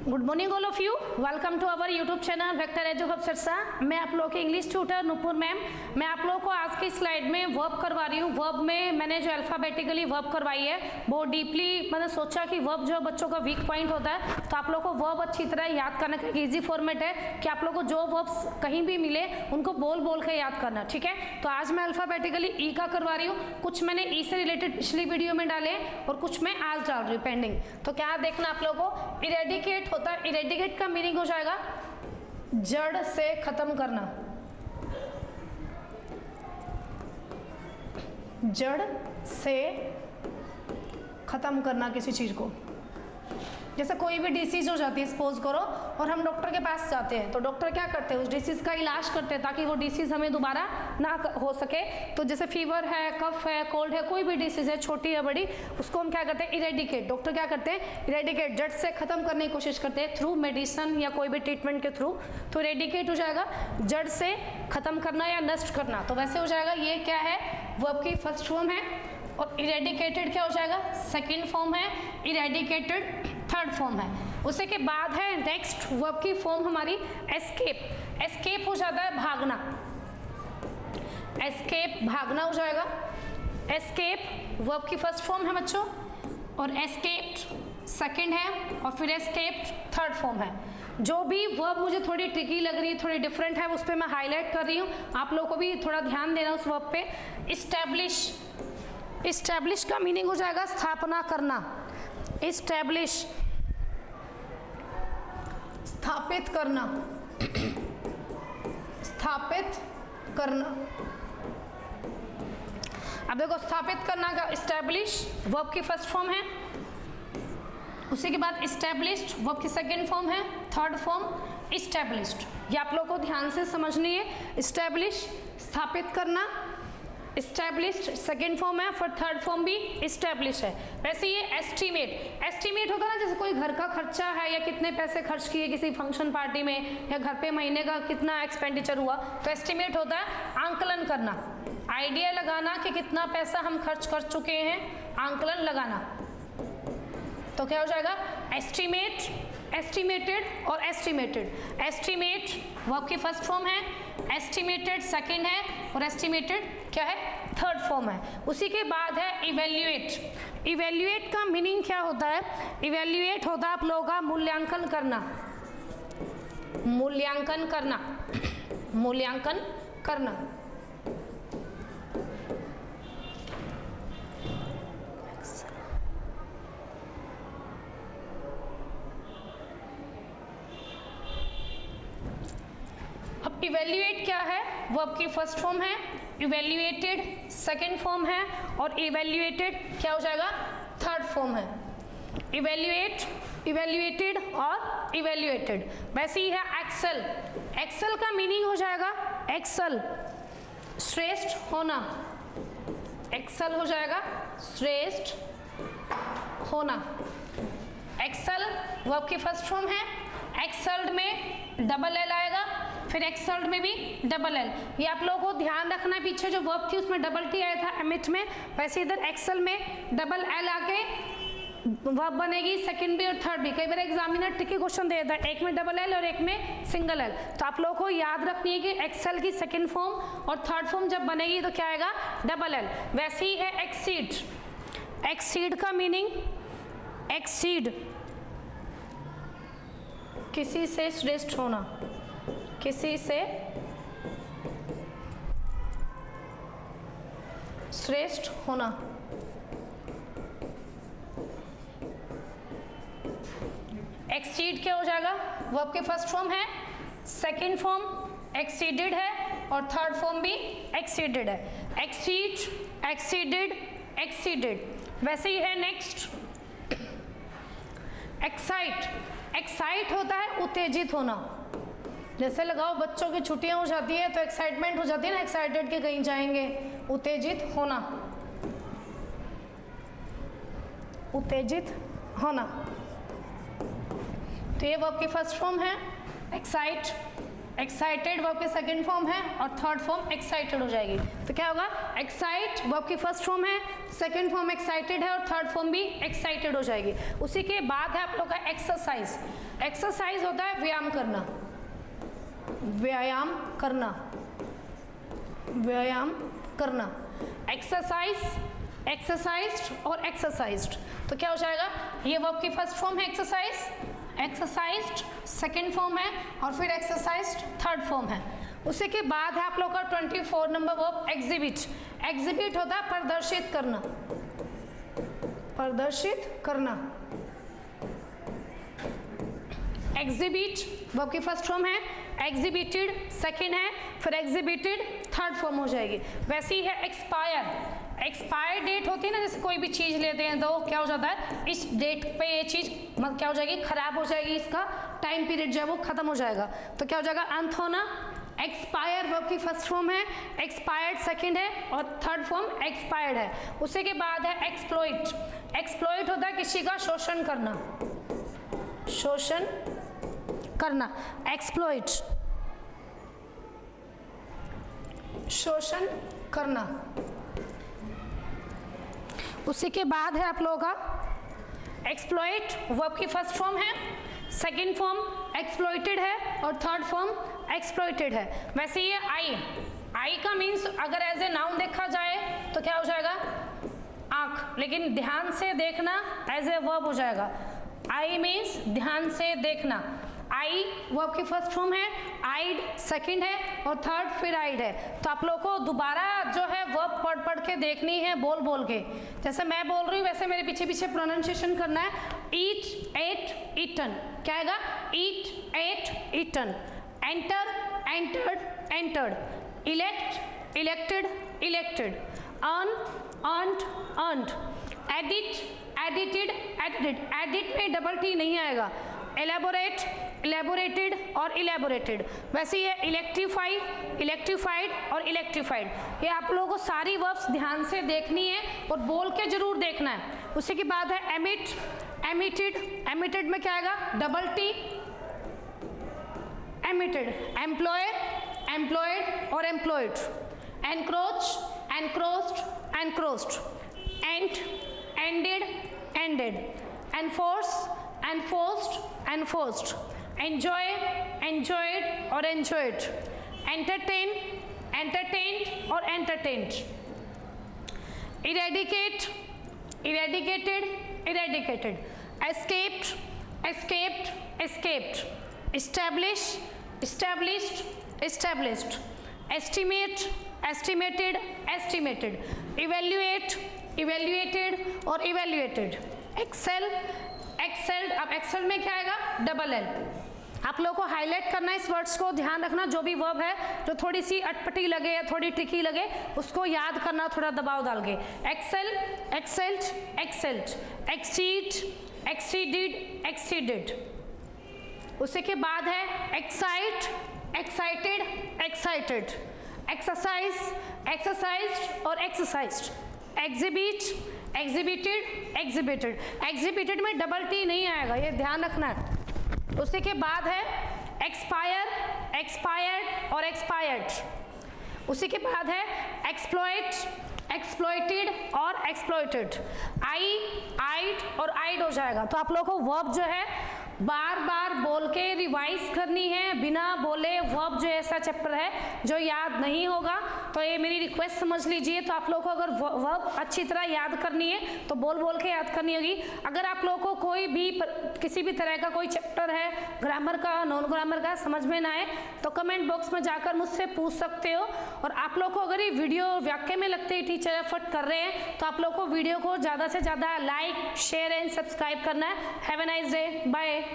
Good morning all of you, welcome to our YouTube channel Vector Edu Hub Sirsa. मैं आप लोगों के English tutor Nupur ma'am. मैं आप लोगों को आज की स्लाइड में वर्ब करवा रही हूँ। वर्ब में मैंने जो अल्फाबेटिकली वर्ब करवाई है बहुत डीपली मैंने सोचा कि वर्ब जो बच्चों का वीक पॉइंट होता है, तो आप लोगों को वर्ब अच्छी तरह याद करने का ईजी फॉर्मेट है कि आप लोगों को जो वर्ब्स कहीं भी मिले उनको बोल बोल के याद करना, ठीक है। तो आज मैं अल्फाबेटिकली ई का करवा रही हूँ। कुछ मैंने ई से रिलेटेड पिछली वीडियो में डाले और कुछ मैं आज डाल रही हूँ पेंडिंग। तो क्या देखना आप लोगों को, इरेडिकेट होता है। इरेडिकेट का मीनिंग हो जाएगा जड़ से खत्म करना, जड़ से खत्म करना किसी चीज को। जैसे कोई भी डिसीज हो जाती है सपोज करो, और हम डॉक्टर के पास जाते हैं, तो डॉक्टर क्या करते हैं, उस डिसीज का इलाज करते हैं ताकि वो डिसीज हमें दोबारा ना हो सके। तो जैसे फीवर है, कफ है, कोल्ड है, कोई भी डिसीज है छोटी या बड़ी, उसको हम क्या करते हैं, इरेडिकेट। डॉक्टर क्या करते हैं, इरेडिकेट जड़ से खत्म करने की कोशिश करते हैं थ्रू मेडिसिन या कोई भी ट्रीटमेंट के थ्रू। तो इरेडिकेट हो जाएगा जड़ से खत्म करना या नष्ट करना। तो वैसे हो जाएगा, ये क्या है, वर्ब की फर्स्ट फॉर्म है। और इरेडिकेटेड क्या हो जाएगा, सेकेंड फॉर्म है। इरेडिकेटेड थर्ड फॉर्म है। उसी के बाद है नेक्स्ट वर्ब की फॉर्म हमारी एस्केप। एस्केप हो जाता है भागना, एस्केप भागना हो जाएगा। एस्केप वर्ब की फर्स्ट फॉर्म है बच्चों, और एस्केप्ड सेकंड है, और फिर एस्केप्ड थर्ड फॉर्म है। जो भी वर्ब मुझे थोड़ी ट्रिकी लग रही है, थोड़ी डिफरेंट है, उस पर मैं हाईलाइट कर रही हूँ। आप लोगों को भी थोड़ा ध्यान देना उस वर्ब पे। इस्टेब्लिश, इस्टेब्लिश का मीनिंग हो जाएगा स्थापना करना। इस्टेब्लिश स्थापित करना, स्थापित करना। अब देखो, स्थापित करना का इस्टेब्लिश वर्ब की फर्स्ट फॉर्म है। उसी के बाद इस्टेब्लिश्ड वर्ब की सेकेंड फॉर्म है। Third form established. ये आप लोगों को ध्यान से समझनी है। इस्टेब्लिश स्थापित करना, इस्टेब्लिश्ड सेकेंड फॉर्म है, फिर थर्ड फॉर्म भी इस्टेब्लिश है। वैसे ये एस्टीमेट, एस्टीमेट होता है ना, जैसे कोई घर का खर्चा है या कितने पैसे खर्च किए किसी फंक्शन पार्टी में, या घर पे महीने का कितना एक्सपेंडिचर हुआ, तो एस्टीमेट होता है आंकलन करना, आइडिया लगाना कि कितना पैसा हम खर्च कर चुके हैं, आंकलन लगाना। तो क्या हो जाएगा, एस्टीमेट, एस्टीमेटेड और एस्टीमेटेड। एस्टीमेट वर्ब की फर्स्ट फॉर्म है, एस्टीमेटेड सेकंड है, और एस्टीमेटेड क्या है, थर्ड फॉर्म है। उसी के बाद है इवेल्युएट। इवेल्युएट का मीनिंग क्या होता है, इवेल्युएट होता है आप लोगों का मूल्यांकन करना, मूल्यांकन करना, मूल्यांकन करना। अब इवेल्युएट क्या है, वर्ब की फर्स्ट फॉर्म है। इवेल्युएटेड सेकेंड फॉर्म है, और इवेल्युएटेड क्या हो जाएगा, थर्ड फॉर्म है। इवेल्युएट, इवेल्युएटेड और इवेल्युएटेड। वैसे ही है एक्सेल। एक्सेल का मीनिंग हो जाएगा एक्सेल श्रेष्ठ होना, एक्सेल हो जाएगा श्रेष्ठ होना। एक्सेल वर्ब की फर्स्ट फॉर्म है। एक्सेल्ड में डबल एल आएगा, फिर एक्सेल्ड में भी डबल एल। ये आप लोगों को ध्यान रखना है, पीछे जो वर्ब थी उसमें डबल टी आया था एमिट में, वैसे इधर एक्सेल में डबल एल आके वर्ब बनेगी सेकंड भी और थर्ड भी। कई बार एग्जामिनर ट्रिकी क्वेश्चन दे देता है, एक में डबल एल और एक में सिंगल एल। तो आप लोगों को याद रखनी है कि एक्सेल की सेकंड फॉर्म और थर्ड फॉर्म जब बनेगी तो क्या आएगा, डबल एल। वैसे ही है एक्सीड। एक्सीड का मीनिंग, एक्सीड किसी से श्रेष्ठ होना, किसी से श्रेष्ठ होना। एक्सीड क्या हो जाएगा, वर्ब के फर्स्ट फॉर्म है, सेकेंड फॉर्म एक्सीडेड है, और थर्ड फॉर्म भी एक्सीडेड है। Exceed, exceeded, exceeded. वैसे ही है नेक्स्ट एक्साइट। एक्साइट होता है उत्तेजित होना। जैसे लगाओ बच्चों की छुट्टियां हो जाती है तो एक्साइटमेंट हो जाती है ना, एक्साइटेड के कहीं जाएंगे, उत्तेजित होना, उत्तेजित होना। तो ये वर्ब की फर्स्ट फॉर्म है एक्साइट, एक्साइटेड वर्ब की सेकंड फॉर्म है और थर्ड फॉर्म एक्साइटेड हो जाएगी। तो क्या होगा, एक्साइट वर्ब की फर्स्ट फॉर्म है, सेकंड फॉर्म एक्साइटेड है और थर्ड फॉर्म भी एक्साइटेड हो जाएगी। उसी के बाद है आप लोग का एक्सरसाइज। एक्सरसाइज होता है व्यायाम करना, व्यायाम करना, व्यायाम करना। एक्सरसाइज, एक्सरसाइज्ड और एक्सरसाइज्ड। तो क्या हो जाएगा, ये वर्ब की फर्स्ट फॉर्म है एक्सरसाइज, एक्सरसाइज्ड सेकंड फॉर्म है और फिर एक्सरसाइज्ड थर्ड फॉर्म है। उसी के बाद है आप लोग का 24 नंबर वर्ब एग्जिबिट। एग्जिबिट होता है प्रदर्शित करना, प्रदर्शित करना। एग्जिबिट वर्ब की फर्स्ट फॉर्म है, एग्जिबिटेड सेकंड है, फिर एग्जिबिटेड थर्ड फॉर्म हो जाएगी। वैसे ही है एक्सपायर। एक्सपायर डेट होती है ना, जैसे कोई भी चीज़ लेते हैं तो क्या हो जाता है, इस डेट पे ये चीज़ मतलब क्या हो जाएगी, खराब हो जाएगी, इसका टाइम पीरियड जो है वो खत्म हो जाएगा। तो क्या हो जाएगा, अंत होना। एक्सपायर वर्ब की फर्स्ट फॉर्म है, एक्सपायर्ड सेकंड है और थर्ड फॉर्म एक्सपायर्ड है। उसी के बाद है एक्सप्लॉइट। एक्सप्लॉइट होता है किसी का शोषण करना, शोषण करना, एक्सप्लॉइट, शोषण करना। उसी के बाद है आप लोगों का एक्सप्लॉइट वर्ब की फर्स्ट फॉर्म है, सेकंड फॉर्म एक्सप्लॉइटेड है और थर्ड फॉर्म एक्सप्लॉइटेड है। वैसे ये आई, आई का मीन्स अगर एज ए नाउन देखा जाए तो क्या हो जाएगा, आंख, लेकिन ध्यान से देखना एज ए वर्ब हो जाएगा। आई मीन्स ध्यान से देखना। आई वर्ब की फर्स्ट फॉर्म है, आइड सेकंड है और थर्ड फिर आइड है। तो आप लोगों को दोबारा जो है वर्ब पढ़ पढ़ के देखनी है, बोल बोल के। जैसे मैं बोल रही हूँ वैसे मेरे पीछे पीछे प्रोनाउंसिएशन करना है। Eat, ate, eaten. क्या आएगा, eat, ate, eaten. Enter, entered, entered. Elect, elected, elected. Earn, earned, earned. Edit, edited, edited. Edit में डबल टी नहीं आएगा। एलेबोरेट, इलेबोरेटेड और इलेबोरेटेड। वैसे ये इलेक्ट्रीफाई, इलेक्ट्रीफाइड और इलेक्ट्रीफाइड। ये आप लोगों को सारी वर्ब्स ध्यान से देखनी है और बोल के जरूर देखना है। उसी के बाद है एमिट, एमिटेड। एमिटेड में क्या आएगा, double T, emitted. Employer, employed और employed. Encroach, encroached, encroached. End, ended, ended. Enforce, enforced, enforced. Enjoy, enjoyed और enjoyed. Entertain, entertained और entertained. Eradicate, eradicated, eradicated. Escaped, escaped, escaped. Establish, established, established. Estimate, estimated, estimated. Evaluate, evaluated और evaluated. Excel, excelled. अब Excel में क्या आएगा, double L. आप लोगों को हाईलाइट करना है इस वर्ड्स को, ध्यान रखना। जो भी वर्ब है जो थोड़ी सी अटपटी लगे या थोड़ी ट्रिकी लगे उसको याद करना थोड़ा दबाव डाल के। Excel, excelled, excelled. Exceed, exceeded, exceeded. उसी के बाद है excite, excited, excited. Exercise, exercised और exercised. Exhibit, exhibited, exhibited. Exhibited में डबल टी नहीं आएगा, ये ध्यान रखना है। उसी के बाद है एक्सपायर, एक्सपायर्ड और एक्सपायर्ड। उसी के बाद है एक्सप्लॉइट, एक्सप्लॉइटेड और एक्सप्लॉइटेड। आई, आइड और आइड हो जाएगा। तो आप लोगों को वर्ब जो है बार बार बोल के रिवाइज करनी है, बिना बोले वर्ब जो ऐसा चैप्टर है जो याद नहीं होगा। तो ये मेरी रिक्वेस्ट समझ लीजिए। तो आप लोगों को अगर वर्ब अच्छी तरह याद करनी है तो बोल बोल के याद करनी होगी। अगर आप लोगों को कोई भी किसी भी तरह का कोई चैप्टर है ग्रामर का, नॉन ग्रामर का, समझ में ना आए तो कमेंट बॉक्स में जाकर मुझसे पूछ सकते हो। और आप लोगों को अगर ये वीडियो वाकई में लगते ही टीचर एफर्ट कर रहे हैं तो आप लोगों को वीडियो को ज़्यादा से ज़्यादा लाइक, शेयर एंड सब्सक्राइब करना है। Have a nice day, bye.